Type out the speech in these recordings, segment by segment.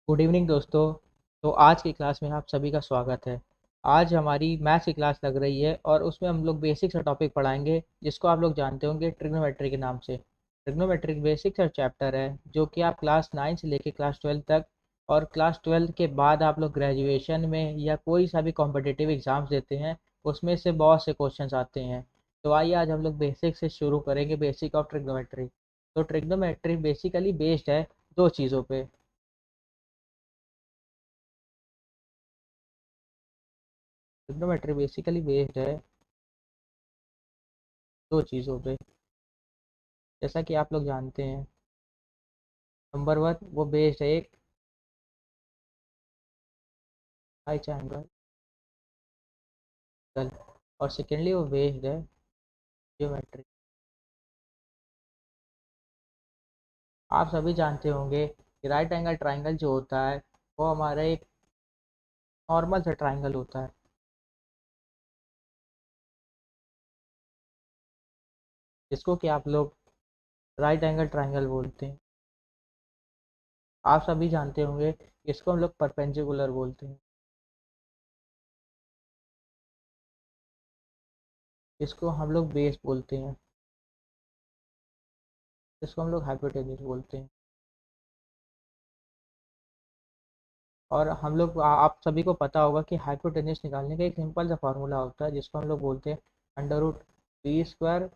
Good evening दोस्तों। तो आज की क्लास में आप सभी का स्वागत है। आज हमारी मैथ्स की क्लास लग रही है और उसमें हम लोग बेसिक सा टॉपिक पढ़ाएंगे जिसको आप लोग जानते होंगे ट्रिग्नोमेट्री के नाम से। ट्रिग्नोमेट्रिक बेसिक सा चैप्टर है जो कि आप क्लास 9 से लेके क्लास 12 तक और क्लास 12 के बाद आप लोग ग्रेजुएशन में या कोई सा भी कॉम्पिटिटिव एग्ज़ाम्स देते हैं उसमें से बहुत से क्वेश्चंस आते हैं। तो आइए आज हम लोग बेसिक से शुरू करेंगे, बेसिक ऑफ ट्रिग्नोमेट्री। तो ट्रिग्नोमेट्री बेसिकली बेस्ड है दो चीज़ों पे। ट्रिग्नोमेट्री बेसिकली बेस्ड है दो चीज़ों पे, जैसा कि आप लोग जानते हैं। नंबर वन वो बेस्ड है एक हाई एंगल, और सेकेंडली वो बेस्ड है ज्योमेट्री। आप सभी जानते होंगे कि राइट एंगल ट्राइंगल जो होता है वो हमारा एक नॉर्मल सा ट्राइंगल होता है, जिसको कि आप लोग राइट एंगल ट्राइंगल बोलते हैं। आप सभी जानते होंगे इसको हम लोग परपेंडिकुलर बोलते हैं, इसको हम लोग बेस बोलते हैं, इसको हम लोग हाइपोटेन्यूज बोलते हैं। और हम लोग आप सभी को पता होगा कि हाइपोटेन्यूज निकालने का एक सिंपल सा फार्मूला होता है जिसको हम लोग बोलते हैं under root b square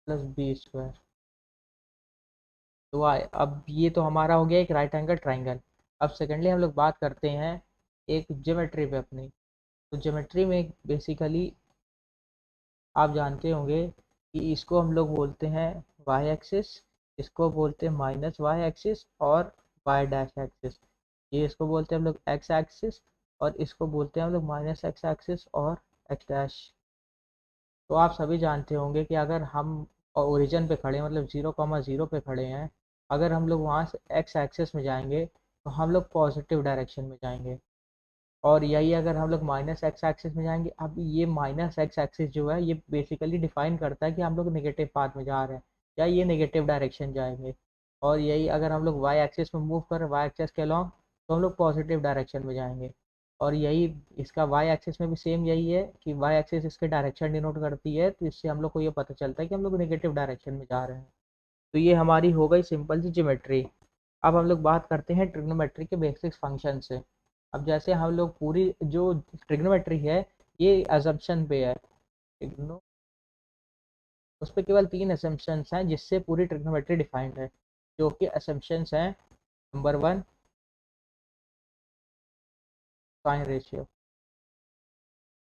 plus b square. तो अब ये तो हमारा हो गया एक राइट एंगल ट्राइंगल। अब सेकेंडली हम लोग बात करते हैं एक ज्योमेट्री पे अपनी। तो ज्योमेट्री में बेसिकली आप जानते होंगे कि इसको हम लोग बोलते हैं वाई एक्सिस, इसको बोलते हैं माइनस वाई एक्सिस और वाई डैश एक्सिस। ये इसको बोलते हैं हम लोग एक्स एक्सिस और इसको बोलते हैं हम लोग माइनस एक्स एक्सिस और एक्स डैश। तो आप सभी जानते होंगे कि अगर हम ओरिजिन पे खड़े हैं, मतलब 0,0 पे खड़े हैं, अगर हम लोग वहाँ से एक्स एक्सिस में जाएंगे तो हम लोग पॉजिटिव डायरेक्शन में जाएंगे। और यही अगर हम लोग माइनस एक्स एक्सिस में जाएंगे, अब ये माइनस एक्स एक्सिस जो है ये बेसिकली डिफाइन करता है कि हम लोग नेगेटिव पाथ में जा रहे हैं या ये नेगेटिव डायरेक्शन जाएंगे। और यही अगर हम लोग वाई एक्सिस में मूव कर रहे हैं वाई एक्सिस के अलॉन्ग, तो हम लोग पॉजिटिव डायरेक्शन में जाएंगे। और यही इसका वाई एक्सिस में भी सेम यही है कि वाई एक्सिस इसके डायरेक्शन डिनोट करती है, तो इससे हम लोग को ये पता चलता है कि हम लोग नेगेटिव डायरेक्शन में जा रहे हैं। तो ये हमारी हो गई सिंपल सी ज्योमेट्री। अब हम लोग बात करते हैं ट्रिग्नोमेट्री के बेसिक फंक्शन से। अब जैसे हम लोग पूरी जो ट्रिग्नोमेट्री है ये असम्पशन पे है। ट्रिग्नो उस पर केवल तीन असम्पशंस हैं जिससे पूरी ट्रिग्नोमेट्री डिफाइंड है, जो कि असम्पशंस हैं। नंबर वन, साइन रेशियो,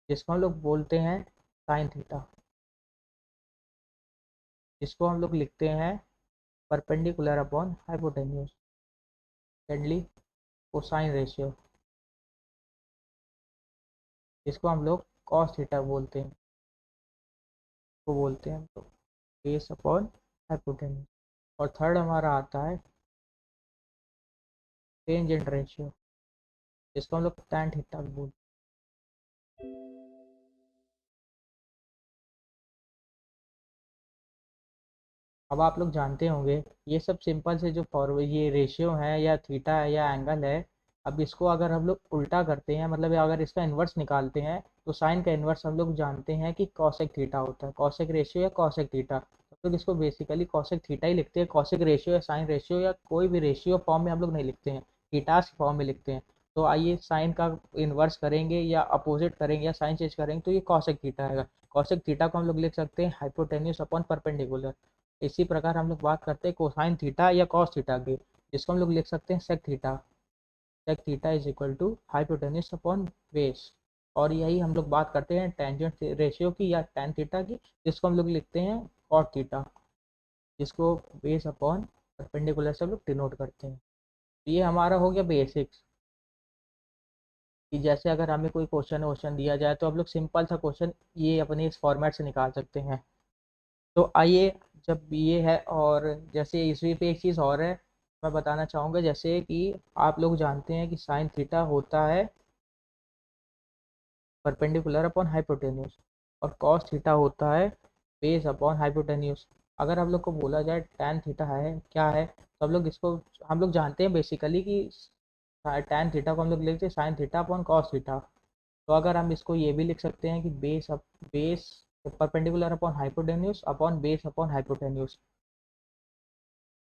जिसको हम लोग बोलते हैं साइन थीटा, जिसको हम लोग लिखते हैं perpendicular upon hypotenuse. Secondly, cosine ratio, जिसको हम लोग कॉस थीटा बोलते हैं, वो बोलते हैं हम लोग बेस अपॉन हाइपोटेन्यूज। और थर्ड हमारा आता है टेंजेंट रेशियो, जिसको हम लोग टैन थीटा बोलते हैं। अब आप लोग जानते होंगे ये सब सिंपल से जो फॉर ये रेशियो है या थीटा है या एंगल है, अब इसको अगर हम लोग उल्टा करते हैं, मतलब अगर इसका इन्वर्स निकालते हैं, तो साइन का इन्वर्स हम लोग जानते हैं कि कॉसेक थीटा होता है, कॉसेक रेशियो या कॉसेक थीटा। तो लोग इसको बेसिकली कॉसेक थीटा ही लिखते हैं, कॉसेक रेशियो या साइन रेशियो या कोई भी रेशियो फॉर्म में हम लोग नहीं लिखते हैं, थीटास फॉर्म में लिखते हैं। तो आइए साइन का इन्वर्स करेंगे या अपोजिट करेंगे या साइन चेंज करेंगे तो ये कॉसेक थीटा आएगा। कॉसेक थीटा को हम लोग लिख सकते हैं हाइपोटेन्यूज अपॉन परपेंडिकुलर। इसी प्रकार हम लोग बात करते हैं कोसाइन थीटा या कॉस थीटा की, जिसको हम लोग लिख सकते हैं sec theta. Sec theta is equal to hypotenuse upon base. और यही हम लोग बात करते हैं टेंजेंट रेशियो की या टैन थीटा की, जिसको हम लोग लिखते हैं कॉट थीटा, जिसको बेस अपॉन परपेंडिकुलर से हम लोग डिनोट करते हैं। तो ये हमारा हो गया बेसिक्स, कि जैसे अगर हमें कोई क्वेश्चन वोश्चन दिया जाए तो हम लोग सिंपल सा क्वेश्चन ये अपने इस फॉर्मेट से निकाल सकते हैं। तो आइए, जब ये है और जैसे इसी पे एक चीज़ और है मैं बताना चाहूँगा, जैसे कि आप लोग जानते हैं कि साइन थीटा होता है परपेंडिकुलर अपॉन हाइपोटेन्यूज और कॉस थीटा होता है बेस अपॉन हाइपोटेन्यूज। अगर हम लोग को बोला जाए टैन थीटा है क्या है, तो हम लोग इसको हम लोग जानते हैं बेसिकली कि टैन थीटा को हम लोग लिखते हैं sine theta upon cos theta. तो अगर हम इसको ये भी लिख सकते हैं कि base perpendicular upon hypotenuse upon base upon hypotenuse.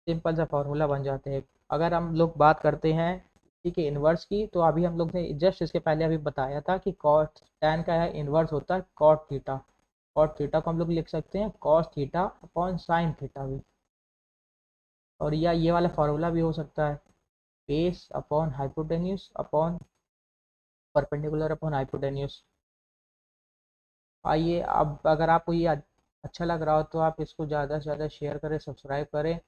Simple सा फॉर्मूला बन जाते हैं। अगर हम लोग बात करते हैं इसी के इन्वर्स की, तो अभी हम लोग ने जस्ट इसके पहले अभी बताया था कि कॉट टैन का है इन्वर्स होता है कॉट थीटा। कॉट थीटा को हम लोग लिख सकते हैं cos theta upon sine theta भी। और या ये वाला फार्मूला भी हो सकता है base upon hypotenuse upon perpendicular upon hypotenuse. आइए, अब अगर आपको ये अच्छा लग रहा हो तो आप इसको ज़्यादा से ज़्यादा शेयर करें, सब्सक्राइब करें।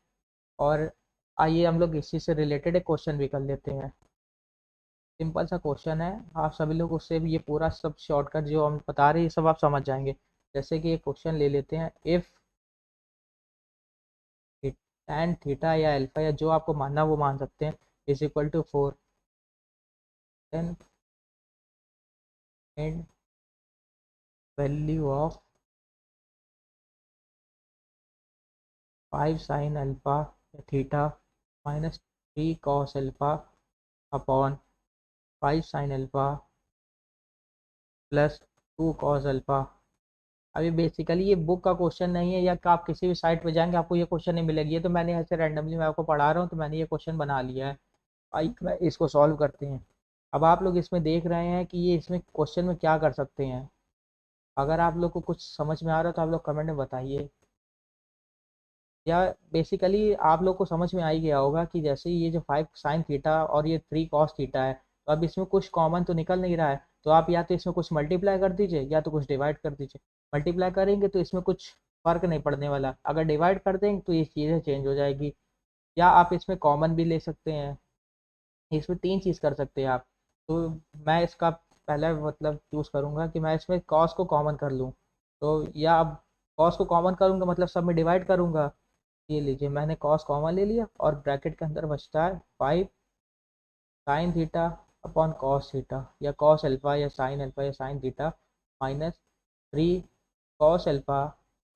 और आइए हम लोग इसी से रिलेटेड एक क्वेश्चन भी कर लेते हैं। सिंपल सा क्वेश्चन है, आप सभी लोग उससे भी ये पूरा सब शॉर्टकट जो हम बता रहे हैं ये सब आप समझ जाएंगे। जैसे कि एक क्वेश्चन ले लेते हैं, इफ़ tan थीटा या अल्फा या जो आपको मानना वो मान सकते हैं is equal to 4, then and value of 5 sine alpha या theta minus 3 cos alpha upon 5 sine alpha plus 2 cos alpha. अभी बेसिकली ये बुक का क्वेश्चन नहीं है, या कि आप किसी भी साइट पे जाएंगे आपको ये क्वेश्चन नहीं मिलेगी। ये तो मैंने ऐसे रैंडमली मैं आपको पढ़ा रहा हूँ तो मैंने ये क्वेश्चन बना लिया है। आइए मैं इसको सॉल्व करते हैं। अब आप लोग इसमें देख रहे हैं कि ये इसमें क्वेश्चन में क्या कर सकते हैं। अगर आप लोग को कुछ समझ में आ रहा है तो आप लोग कमेंट में बताइए। या बेसिकली आप लोग को समझ में आ ही गया होगा कि जैसे ये जो 5 साइन थीटा और ये 3 कॉस थीटा है, तो अब इसमें कुछ कॉमन तो निकल नहीं रहा है। तो आप या तो इसमें कुछ मल्टीप्लाई कर दीजिए या तो कुछ डिवाइड कर दीजिए। मल्टीप्लाई करेंगे तो इसमें कुछ फ़र्क नहीं पड़ने वाला, अगर डिवाइड कर देंगे तो ये चीज़ें चेंज हो जाएगी। या आप इसमें कॉमन भी ले सकते हैं। इसमें 3 चीज़ कर सकते हैं आप। तो मैं इसका पहला मतलब चूज़ करूँगा कि मैं इसमें कॉस को कॉमन कर लूँ। तो या अब कॉस को कॉमन करूँगा मतलब सब में डिवाइड करूँगा। ये लीजिए मैंने कॉस कॉमन ले लिया और ब्रैकेट के अंदर बचता है 5 sine theta upon cos theta या कॉस अल्फा या साइन अल्फा या sine theta minus 3 cos alpha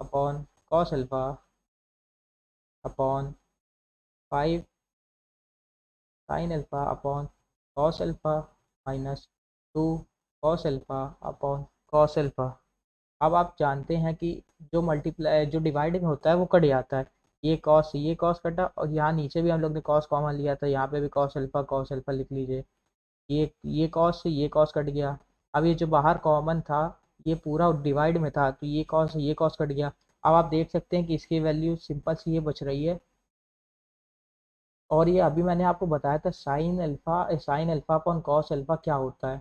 upon cos alpha upon 5 sine alpha upon cos alpha minus 2 cos alpha upon cos alpha. अब आप जानते हैं कि जो मल्टीप्लाई जो डिवाइडिंग होता है वो कट जाता है। ये कॉस कटा और यहाँ नीचे भी हम लोग ने कॉस कॉमन लिया था, यहाँ पे भी कॉस अल्फा लिख लीजिए। ये कॉस से ये कॉस कट गया। अब ये जो बाहर कॉमन था ये पूरा डिवाइड में था तो ये कॉस कट गया। अब आप देख सकते हैं कि इसकी वैल्यू सिंपल सी ये बच रही है। और ये अभी मैंने आपको बताया था sine alpha upon cos alpha क्या होता है।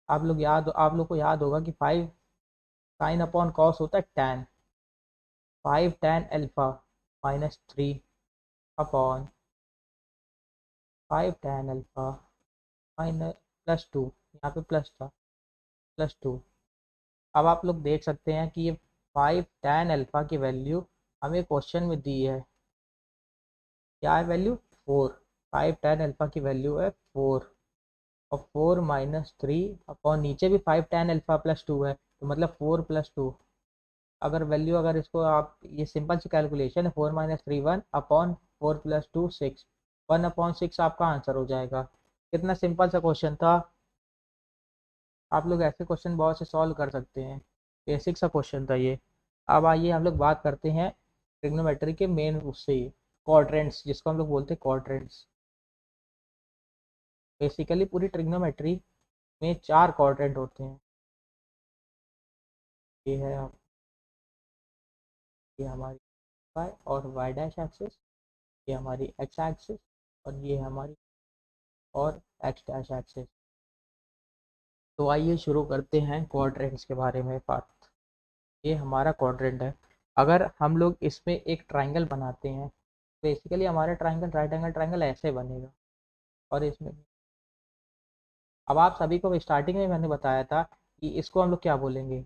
आप लोग को याद होगा कि 5 साइन अपॉन कॉस होता है tan. 5 tan alpha minus 3 upon 5 tan alpha minus plus 2, यहाँ पे प्लस था, प्लस 2। अब आप लोग देख सकते हैं कि ये 5 टैन अल्फा की वैल्यू हमें क्वेश्चन में दी है। क्या है वैल्यू? 4। 5 टैन अल्फा की वैल्यू है 4। और 4 माइनस 3 अपॉन नीचे भी 5 टैन अल्फा प्लस 2 है तो मतलब 4 प्लस 2। अगर इसको आप ये सिंपल सी कैलकुलेशन है, 4 माइनस 3 1 अपॉन 4 प्लस 2 6, 1/6 आपका आंसर हो जाएगा। कितना सिंपल सा क्वेश्चन था। आप लोग ऐसे क्वेश्चन बहुत से सॉल्व कर सकते हैं। बेसिक सा क्वेश्चन था ये। अब आइए हम लोग बात करते हैं ट्रिग्नोमेट्री के मेन उससे क्वाड्रेंट्स, जिसको हम लोग बोलते हैं क्वाड्रेंट्स। बेसिकली पूरी ट्रिग्नोमेट्री में 4 क्वाड्रेंट होते हैं। ये है ये हमारी वाई और वाई डैश एक्सिस, ये हमारी एक्स एक्सिस और ये हमारी और एक्स डैश एक्सिस। तो आइए शुरू करते हैं क्वाड्रेंट्स के बारे में बात। ये हमारा क्वाड्रेंट है। अगर हम लोग इसमें एक ट्राइंगल बनाते हैं, बेसिकली हमारा ट्राइंगल राइट एंगल ट्राइंगल ऐसे बनेगा। और इसमें अब आप सभी को स्टार्टिंग में मैंने बताया था कि इसको हम लोग क्या बोलेंगे।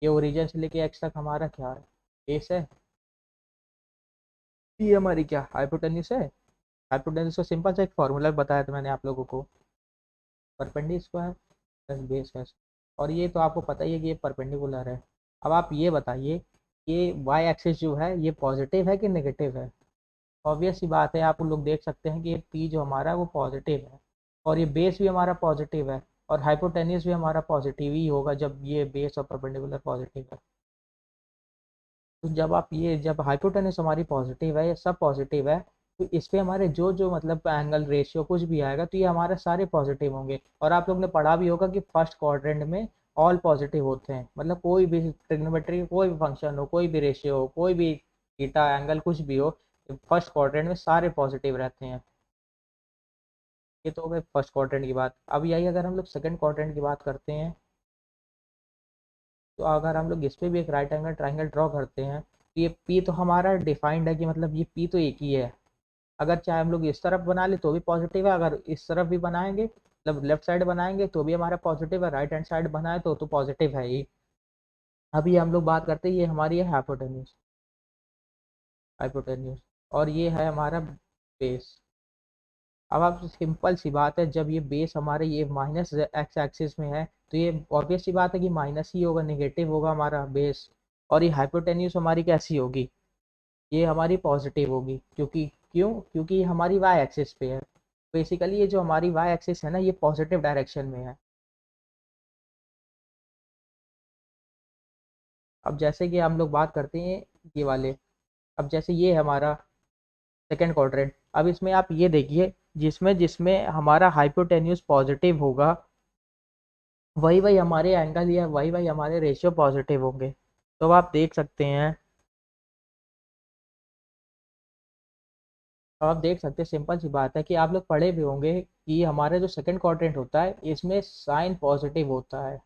ये ओरिजिन से लेके एक्स तक हमारा क्या है, बेस है। ये हमारी क्या हाइपोटेन्यूस है। हाइपोटेन्यूस को सिंपल सा एक फार्मूला बताया था मैंने आप लोगों को, परपेंडी स्क्वायर प्लस बेस है। और ये तो आपको पता ही है कि ये परपेंडिकुलर है। अब आप ये बताइए ये वाई एक्सिस जो है ये पॉजिटिव है कि नेगेटिव है। ऑब्वियस सी बात है, आप लोग देख सकते हैं कि ये पी जो हमारा है वो पॉजिटिव है। और ये बेस भी हमारा पॉजिटिव है, और हाइपोटेन्यूस भी हमारा पॉजिटिव ही होगा जब ये बेस और परपेंडिकुलर पॉजिटिव है। तो जब हाइपोटेन्यूस हमारी पॉजिटिव है, ये सब पॉजिटिव है, तो इस पे हमारे जो जो मतलब एंगल रेशियो कुछ भी आएगा तो ये हमारे सारे पॉजिटिव होंगे। और आप लोग ने पढ़ा भी होगा कि फर्स्ट क्वाड्रेंट में ऑल पॉजिटिव होते हैं, मतलब कोई भी ट्रिग्नोमेट्री का कोई भी फंक्शन हो, कोई भी रेशियो हो, कोई भी थीटा एंगल कुछ भी हो, फर्स्ट क्वाड्रेंट में सारे पॉजिटिव रहते हैं। ये तो हो गई फर्स्ट क्वाड्रेंट की बात। अब यही अगर हम लोग सेकंड क्वाड्रेंट की बात करते हैं, तो अगर हम लोग इस पे भी एक राइट एंगल ट्राइंगल ड्रॉ करते हैं, तो ये पी तो हमारा डिफाइंड है कि मतलब ये पी तो एक ही है। अगर चाहे हम लोग इस तरफ बना ले तो भी पॉजिटिव है, अगर इस तरफ भी बनाएंगे मतलब लेफ्ट साइड बनाएंगे तो भी हमारा पॉजिटिव है, राइट हैंड साइड बनाए तो पॉजिटिव है ही। अभी हम लोग बात करते हैं, ये हमारी है हाइपोटेन्यूज, हाइपोटेन्यूज, और ये है हमारा बेस। अब आप सिंपल सी बात है, जब ये बेस हमारे ये माइनस एक्स एक्सिस में है तो ये ऑब्वियस सी बात है कि माइनस ही होगा, नेगेटिव होगा हमारा बेस। और ये हाइपोटेन्यूस हमारी कैसी होगी, ये हमारी पॉजिटिव होगी, क्योंकि ये हमारी वाई एक्सिस पे है। बेसिकली ये जो हमारी वाई एक्सिस है ना, ये पॉजिटिव डायरेक्शन में है। अब जैसे कि हम लोग बात करते हैं ये वाले, अब जैसे ये है हमारा सेकेंड क्वाड्रेंट, अब इसमें आप ये देखिए, जिसमें जिसमें हमारा हाइपोटेन्यूस पॉजिटिव होगा, वही वही हमारे एंगल या वही वही हमारे रेशियो पॉजिटिव होंगे। तो अब आप देख सकते हैं, अब आप देख सकते हैं, सिंपल सी बात है कि आप लोग पढ़े भी होंगे कि हमारे जो सेकंड क्वाड्रेंट होता है इसमें साइन पॉजिटिव होता है।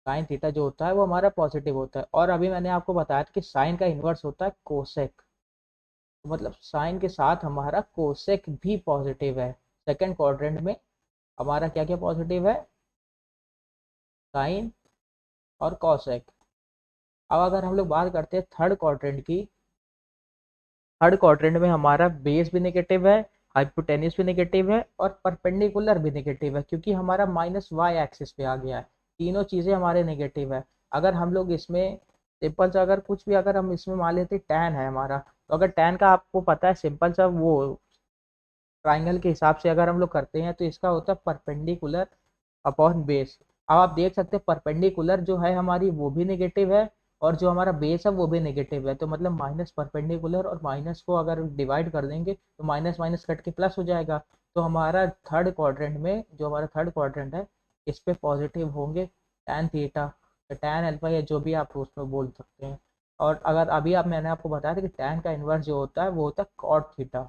साइन थीटा जो होता है वो हमारा पॉजिटिव होता है, और अभी मैंने आपको बताया था कि साइन का इन्वर्स होता है कोसेक। तो मतलब साइन के साथ हमारा कोसेक भी पॉजिटिव है। सेकंड क्वाड्रेंट में हमारा क्या क्या पॉजिटिव है, साइन और कॉसेक। अब अगर हम लोग बात करते हैं थर्ड क्वाड्रेंट की, थर्ड क्वाड्रेंट में हमारा बेस भी नेगेटिव है, हाइपोटेन्यूस भी नेगेटिव है, और परपेंडिकुलर भी नेगेटिव है, क्योंकि हमारा माइनस वाई एक्सिस पे आ गया है। तीनों चीज़ें हमारे नेगेटिव है। अगर हम लोग इसमें सिंपल सा अगर कुछ भी अगर हम इसमें मान लेते टैन है हमारा, तो अगर टैन का आपको पता है सिंपल सा वो ट्राइंगल के हिसाब से अगर हम लोग करते हैं तो इसका होता है परपेंडिकुलर अपॉन बेस। अब आप देख सकते हैं परपेंडिकुलर जो है हमारी वो भी नेगेटिव है, और जो हमारा बेस है वो भी नेगेटिव है, तो मतलब माइनस परपेंडिकुलर और माइनस को अगर डिवाइड कर देंगे तो माइनस माइनस कट के प्लस हो जाएगा। तो हमारा थर्ड क्वाड्रेंट में जो हमारा थर्ड क्वाड्रेंट है, इस पे पॉजिटिव होंगे टैन थीटा, टैन अल्फा, या जो भी आप उसमें बोल सकते हैं। और अगर अभी आप मैंने आपको बताया था कि टैन का इन्वर्स जो होता है वो होता है कॉट थीटा।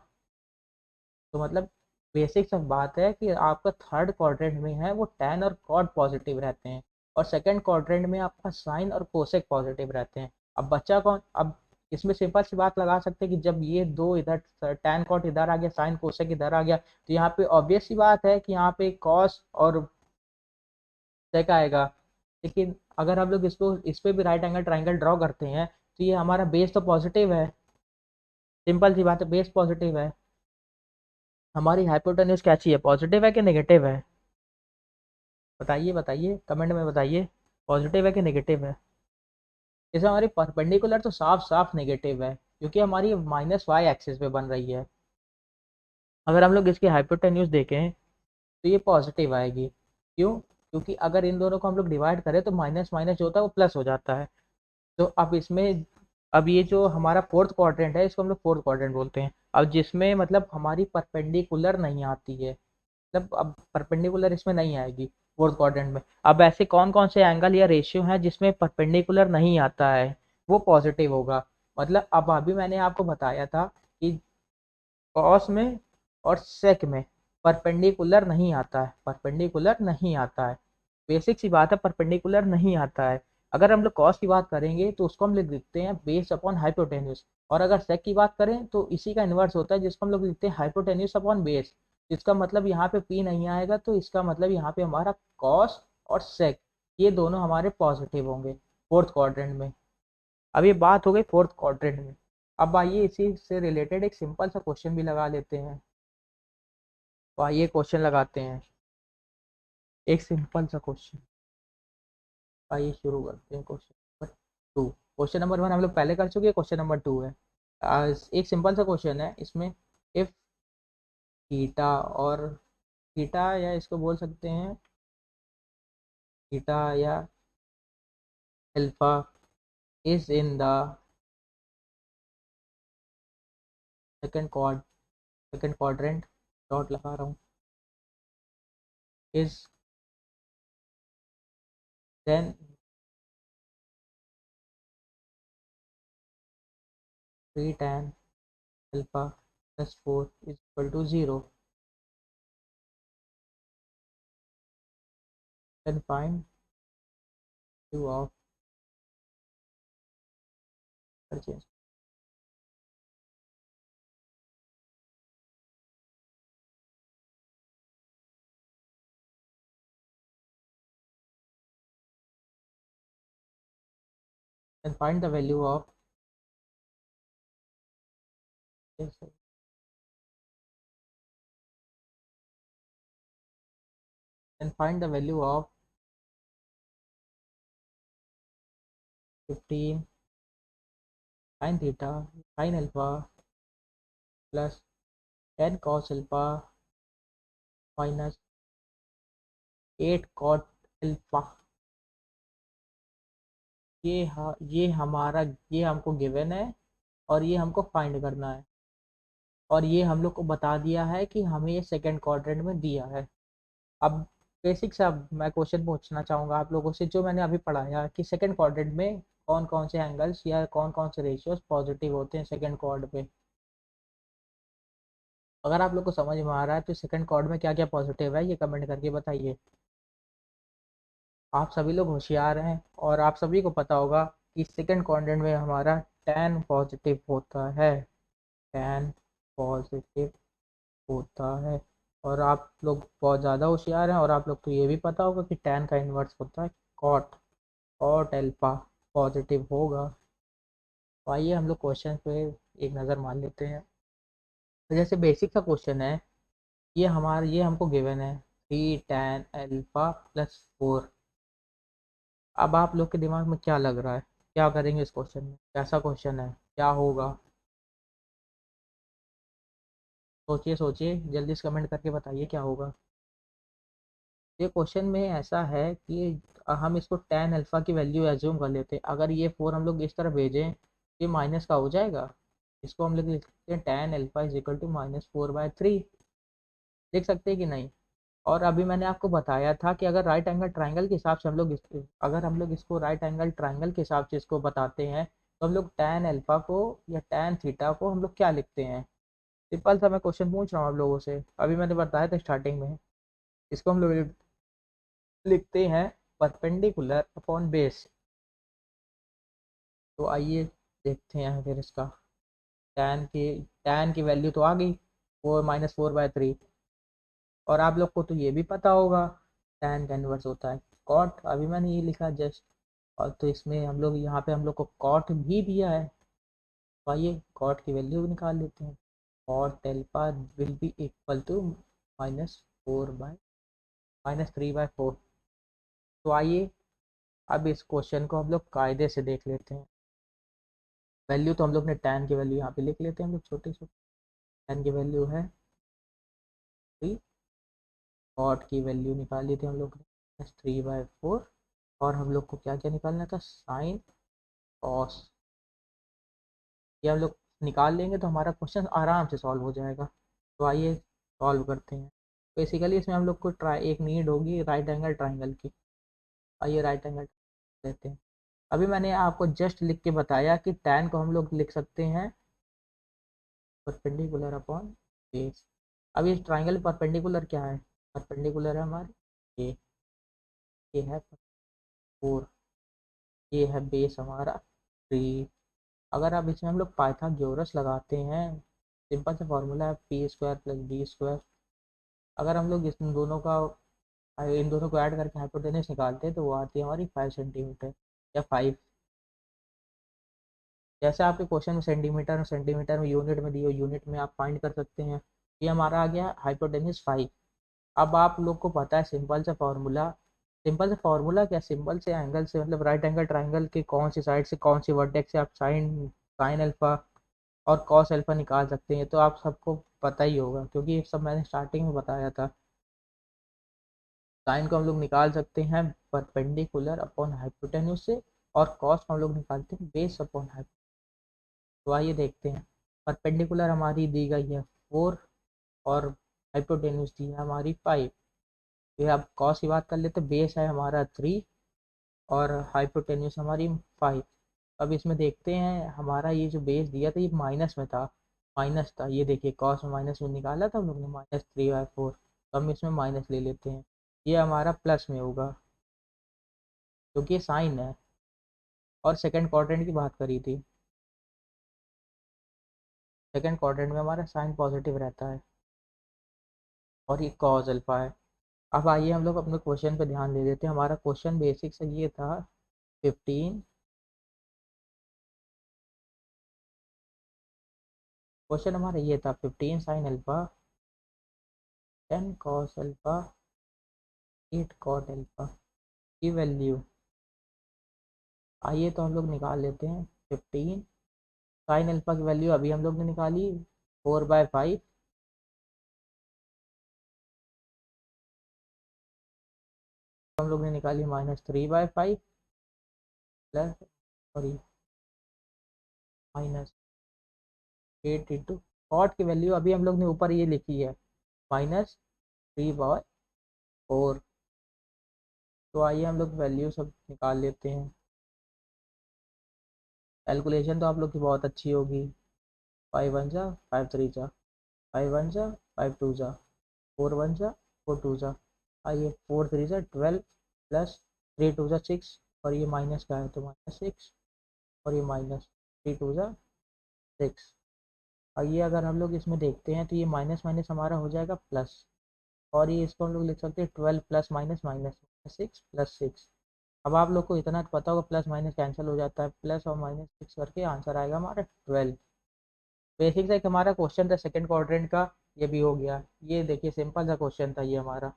तो मतलब बेसिक सा बात है कि आपका थर्ड क्वाड्रेंट में है वो टैन और कॉट पॉजिटिव रहते हैं, और सेकंड क्वाड्रेंट में आपका साइन और कोसेक पॉजिटिव रहते हैं। अब बच्चा कौन, अब इसमें सिंपल सी बात लगा सकते हैं कि जब ये दो इधर टैन कॉट इधर आ गया, साइन कोसेक इधर आ गया, तो यहाँ पे ऑब्वियस सी बात है कि यहाँ पे कॉस और सेक आएगा। लेकिन अगर हम लोग इसको इस पे भी राइट एंगल ट्राइंगल ड्रॉ करते हैं तो ये हमारा बेस तो पॉजिटिव है, सिंपल सी बात है, बेस पॉजिटिव है। हमारी हाइपोटेन्यूज क्या चाहिए, पॉजिटिव है कि नेगेटिव है, बताइए बताइए कमेंट में बताइए, पॉजिटिव है कि नेगेटिव है। जैसे हमारी परपेंडिकुलर तो साफ साफ नेगेटिव है, क्योंकि हमारी माइनस वाई एक्सिस पे बन रही है। अगर हम लोग इसकी हाइपोटेन्यूज देखें तो ये पॉजिटिव आएगी, क्यों, क्योंकि अगर इन दोनों को हम लोग डिवाइड करें तो माइनस माइनस जो होता है वो प्लस हो जाता है। तो अब इसमें, अब ये जो हमारा फोर्थ क्वाड्रेंट है इसको हम लोग फोर्थ क्वाड्रेंट बोलते हैं, अब जिसमें मतलब हमारी परपेंडिकुलर नहीं आती है, मतलब अब परपेंडिकुलर इसमें नहीं आएगी फोर्थ क्वाड्रेंट में। अब ऐसे कौन कौन से एंगल या रेशियो हैं जिसमें परपेंडिकुलर नहीं आता है, वो पॉजिटिव होगा। मतलब अब अभी मैंने आपको बताया था कि कॉस में और सेक में परपेंडिकुलर नहीं आता है, परपेंडिकुलर नहीं आता है, बेसिक सी बात है, परपेंडिकुलर नहीं आता है। अगर हम लोग कॉस की बात करेंगे तो उसको हम लोग लिखते हैं बेस अपॉन हाइपोटेन्यूस, और अगर सेक की बात करें तो इसी का इन्वर्स होता है जिसको हम लोग लिखते हैं हाइपोटेन्यूस अपॉन बेस। इसका मतलब यहाँ पे पी नहीं आएगा, तो इसका मतलब यहाँ पे हमारा कॉस और सेक ये दोनों हमारे पॉजिटिव होंगे फोर्थ क्वाड्रेंट में। अब ये बात हो गई फोर्थ क्वाड्रेंट में। अब आइए इसी से रिलेटेड एक सिंपल सा क्वेश्चन भी लगा लेते हैं। तो आइए क्वेश्चन लगाते हैं, एक सिंपल सा क्वेश्चन। आइए शुरू करते हैं question number two. Question number one हम लोग पहले कर चुके हैं, क्वेश्चन नंबर टू है। एक सिंपल सा क्वेश्चन है इसमें, इफ थीटा और थीटा, या इसको बोल सकते हैं थीटा या alpha is in the second quad second quadrant, dot लगा रहा हूँ, is then 3 tan alpha plus 4 is equal to 0, then find value of purchase. Then find the value of yes, then find the value of 15 sin theta sin alpha plus 10 cos alpha minus 8 cot alpha। ये हमारा, ये हमको given है और ये हमको find करना है, और ये हम लोग को बता दिया है कि हमें ये सेकंड क्वाड्रेंट में दिया है। अब बेसिक से अब मैं क्वेश्चन पूछना चाहूँगा आप लोगों से, जो मैंने अभी पढ़ाया कि सेकंड क्वाड्रेंट में कौन कौन से एंगल्स या कौन कौन से रेशियोज पॉजिटिव होते हैं सेकंड क्वाड पे। अगर आप लोग को समझ में आ रहा है तो सेकंड क्वाड में क्या क्या पॉजिटिव है ये कमेंट करके बताइए। आप सभी लोग होशियार हैं और आप सभी को पता होगा कि सेकंड क्वाड्रेंट में हमारा टैन पॉजिटिव होता है, टैन पॉजिटिव होता है। और आप लोग बहुत ज़्यादा होशियार हैं और आप लोग को ये भी पता होगा कि टैन का इन्वर्स होता है कॉट, कॉट एल्फा पॉजिटिव होगा। तो आइए हम लोग क्वेश्चन पे एक नज़र मार लेते हैं। तो जैसे बेसिक सा क्वेश्चन है, ये हमको गिवन है 3 tan अल्फा प्लस 4। अब आप लोग के दिमाग में क्या लग रहा है, क्या करेंगे इस क्वेश्चन में, कैसा क्वेश्चन है, क्या होगा? सोचिए सोचिए, जल्दी से कमेंट करके बताइए क्या होगा। ये क्वेश्चन में ऐसा है कि हम इसको tan अल्फा की वैल्यू एज्यूम कर लेते हैं। अगर ये 4 हम लोग इस तरह भेजें, ये माइनस का हो जाएगा। इसको हम लोग लिख सकते हैं tan alpha is equal to -4/3, लिख सकते हैं कि नहीं? और अभी मैंने आपको बताया था कि अगर राइट एंगल ट्राइंगल के हिसाब से अगर हम लोग इसको राइट एंगल ट्राइंगल के हिसाब से इसको बताते हैं, तो हम लोग tan अल्फा को या tan थीटा को हम लोग क्या लिखते हैं? सिंपल सा मैं क्वेश्चन पूछ रहा हूँ आप लोगों से, अभी मैंने बताया था स्टार्टिंग में। इसको हम लोग लिखते हैं परपेंडिकुलर अपॉन बेस। तो आइए देखते हैं फिर इसका। टैन की वैल्यू तो आ गई, वो -4/3। और आप लोग को तो ये भी पता होगा टैन का इन्वर्स होता है कॉट, अभी मैंने ये लिखा जस्ट। और तो इसमें हम लोग यहाँ पे हम लोग को कॉट भी दिया है, तो आइए कॉट की वैल्यू भी निकाल लेते हैं। Cot alpha will be equal to -3/4। तो आइए अब इस क्वेश्चन को हम लोग कायदे से देख लेते हैं। वैल्यू तो हम लोग ने टैन की वैल्यू यहाँ पे लिख लेते हैं हम लोग छोटे से। टैन की वैल्यू है 3, कॉट की वैल्यू निकाली थी हम लोग ने -3/4। और हम लोग को क्या क्या निकालना था, साइन कॉस। ये हम लोग निकाल लेंगे तो हमारा क्वेश्चन आराम से सॉल्व हो जाएगा। तो आइए सॉल्व करते हैं। बेसिकली इसमें हम लोग को ट्राई एक नीड होगी राइट एंगल ट्राइंगल की। आइए राइट एंगल लेते हैं। अभी मैंने आपको जस्ट लिख के बताया कि टैन को हम लोग लिख सकते हैं परपेंडिकुलर अपॉन बेस। अब ये ट्राइंगल परपेंडिकुलर क्या है, परपेंडिकुलर है हमारे ये है 4, ये है बेस हमारा 3। अगर अब इसमें हम लोग पाइथागोरस लगाते हैं, सिंपल सा फॉर्मूला है p² + b²। अगर हम लोग इन दोनों को ऐड करके हाइपोटेनस निकालते हैं तो वो आती है हमारी 5 सेंटीमीटर या 5। जैसे आपके क्वेश्चन में सेंटीमीटर में यूनिट में दिए, यूनिट में आप फाइंड कर सकते हैं। ये हमारा आ गया हाइपोटेनस 5। अब आप लोग को पता है सिंपल सा फार्मूला क्या, सिंपल से एंगल से मतलब राइट एंगल ट्राइंगल के कौन सी साइड से कौन सी वर्टेक्स से आप साइन साइन अल्फा और कॉस अल्फा निकाल सकते हैं। तो आप सबको पता ही होगा क्योंकि ये सब मैंने स्टार्टिंग में बताया था। साइन को हम लोग निकाल सकते हैं परपेंडिकुलर अपॉन हाइपोटेन्यूज से, और कॉस को हम लोग निकालते हैं बेस अपॉन हाइपोटेन्यूज। तो आइए देखते हैं। परपेंडिकुलर हमारी दी गई है 4 और हाइपोटेन्यूज दी है हमारी 5। ये अब कॉस की बात कर लेते हैं। बेस है हमारा 3 और हाइपोटेन्यूज हमारी 5। अब इसमें देखते हैं हमारा ये जो बेस दिया था ये माइनस में था, माइनस था। ये देखिए कॉस में माइनस में निकाला था हम लोग ने, -3/4। तो हम इसमें माइनस ले लेते हैं। ये हमारा प्लस में होगा क्योंकि ये साइन है। और सेकंड क्वाड्रेंट की बात करी थी, सेकंड क्वाड्रेंट में हमारा साइन पॉजिटिव रहता है और ये कॉस अल्फा है। अब आइए हम लोग अपने क्वेश्चन पे ध्यान दे देते हैं। हमारा क्वेश्चन बेसिक से ये था 15, क्वेश्चन हमारा ये था 15 sine alpha 10 cos alpha 8 cot alpha की वैल्यू। आइए तो हम लोग निकाल लेते हैं। 15 साइन अल्फा की वैल्यू अभी हम लोग ने निकाली 4/5, हम लोग ने निकाली -3/5 प्लस, सॉरी, -8 इंटू कॉट की वैल्यू अभी हम लोग ने ऊपर ये लिखी है -3/4। तो आइए हम लोग वैल्यू सब निकाल लेते हैं। कैलकुलेशन तो आप लोग की बहुत अच्छी होगी। 5 1 जा 5 3 जा, 5 1 जा 5 2 जा, 4 1 जा 4 2 जा। आइए 4 3 जा 12 प्लस 3 2 जा 6, और ये माइनस का है तो -6, और ये -3 2 जा 6। और ये अगर हम लोग इसमें देखते हैं तो ये माइनस माइनस हमारा हो जाएगा प्लस, और ये इसको हम लोग लिख सकते हैं 12 प्लस माइनस माइनस 6 + 6। अब आप लोग को इतना तो पता होगा प्लस माइनस कैंसिल हो जाता है, प्लस और -6 करके आंसर आएगा हमारा 12। बेसिक सा एक हमारा क्वेश्चन था सेकंड क्वाड्रेंट का, ये भी हो गया। ये देखिए सिंपल सा क्वेश्चन था ये हमारा।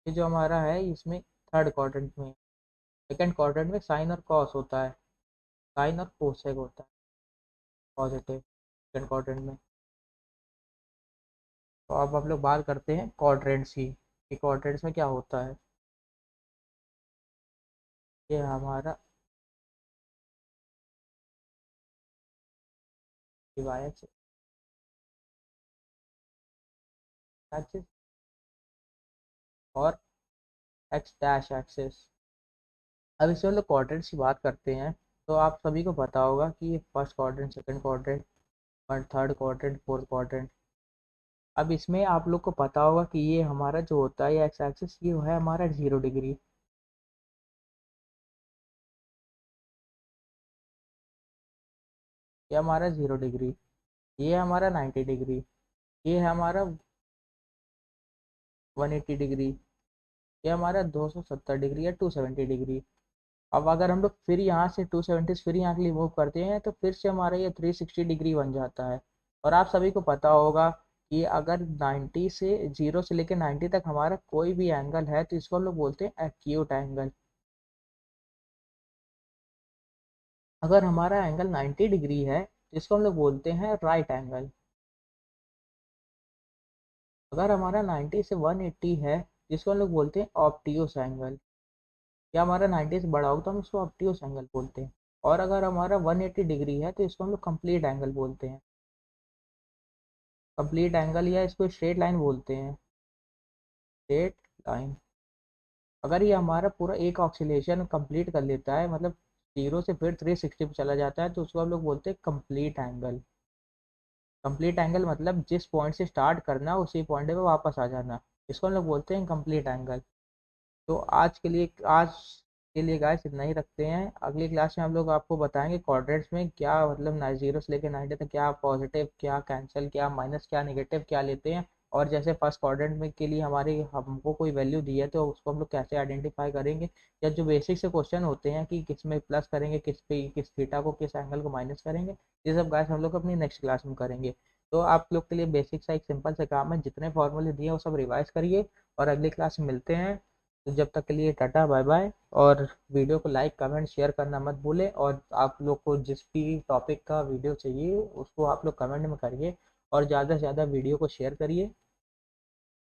ये जो हमारा है इसमें थर्ड क्वाड्रेंट में, सेकंड क्वाड्रेंट में साइन और कॉस होता है, साइन और कोसेक होता है पॉजिटिव सेकंड क्वाड्रेंट में। तो अब हम लोग बात करते हैं क्वाड्रेंट्स की कि क्वाड्रेंट्स में क्या होता है। ये हमारा डिवाइड एक्सिस और एक्स डैश एक्सिस। अब इसमें हम लोग क्वाड्रेंट्स की बात करते हैं। तो आप सभी को पता होगा कि ये फर्स्ट क्वाड्रेंट, सेकंड क्वाड्रेंट और थर्ड क्वाड्रेंट, फोर्थ क्वाड्रेंट। अब इसमें आप लोग को पता होगा कि ये हमारा जो होता है ये एक्स एक्सिस ये है हमारा 0 डिग्री, ये हमारा 0 डिग्री, ये हमारा 90 डिग्री, ये है हमारा 180 डिग्री, ये हमारा 270 डिग्री या 270 डिग्री। अब अगर हम लोग फिर यहाँ से 270 फिर यहाँ के लिए मूव करते हैं तो फिर से हमारा ये 360 डिग्री बन जाता है। और आप सभी को पता होगा कि अगर 90 से 0 से लेकर 90 तक हमारा कोई भी एंगल है तो इसको हम लोग बोलते हैं एक्यूट एंगल। अगर हमारा एंगल 90 डिग्री है तो इसको हम लोग बोलते हैं राइट एंगल। अगर हमारा 90 से 180 है जिसको हम लोग बोलते हैं ऑब्ट्यूस एंगल, या हमारा 90 से बड़ा हो तो हम इसको ऑब्ट्यूस एंगल बोलते हैं। और अगर हमारा 180 डिग्री है तो इसको हम लोग कंप्लीट एंगल बोलते हैं। कंप्लीट एंगल या इसको स्ट्रेट लाइन बोलते हैं, स्ट्रेट लाइन। अगर ये हमारा पूरा एक ऑक्सीलेशन कंप्लीट कर लेता है, मतलब 0 से फिर 360 पे चला जाता है, तो उसको हम लोग बोलते हैं कंप्लीट एंगल। कंप्लीट एंगल मतलब जिस पॉइंट से स्टार्ट करना उसी पॉइंट पे वापस आ जाना, इसको हम लोग बोलते हैं कंप्लीट एंगल। तो आज के लिए गाइस इतना ही रखते हैं। अगली क्लास में हम लोग आपको बताएंगे क्वाड्रेंट्स में क्या मतलब 0 से लेकर 90 तक क्या पॉजिटिव, क्या कैंसिल, क्या माइनस, क्या नेगेटिव, क्या लेते हैं। और जैसे फर्स्ट क्वाड्रेंट में के लिए हमारी हमको कोई वैल्यू दी है तो उसको हम लोग कैसे आइडेंटिफाई करेंगे, या जो बेसिक से क्वेश्चन होते हैं कि किस में प्लस करेंगे, किस पे किस थीटा को किस एंगल को माइनस करेंगे, ये सब गाइस हम लोग अपनी नेक्स्ट क्लास में करेंगे। तो आप लोग के लिए बेसिक सा एक सिंपल से काम है, जितने फॉर्मूले दिए हैं वो सब रिवाइज करिए और अगली क्लास में मिलते हैं। तो जब तक के लिए टाटा बाय बाय। और वीडियो को लाइक कमेंट शेयर करना मत भूलें, और आप लोग को जिस भी टॉपिक का वीडियो चाहिए उसको आप लोग कमेंट में करिए और ज़्यादा से ज़्यादा वीडियो को शेयर करिए।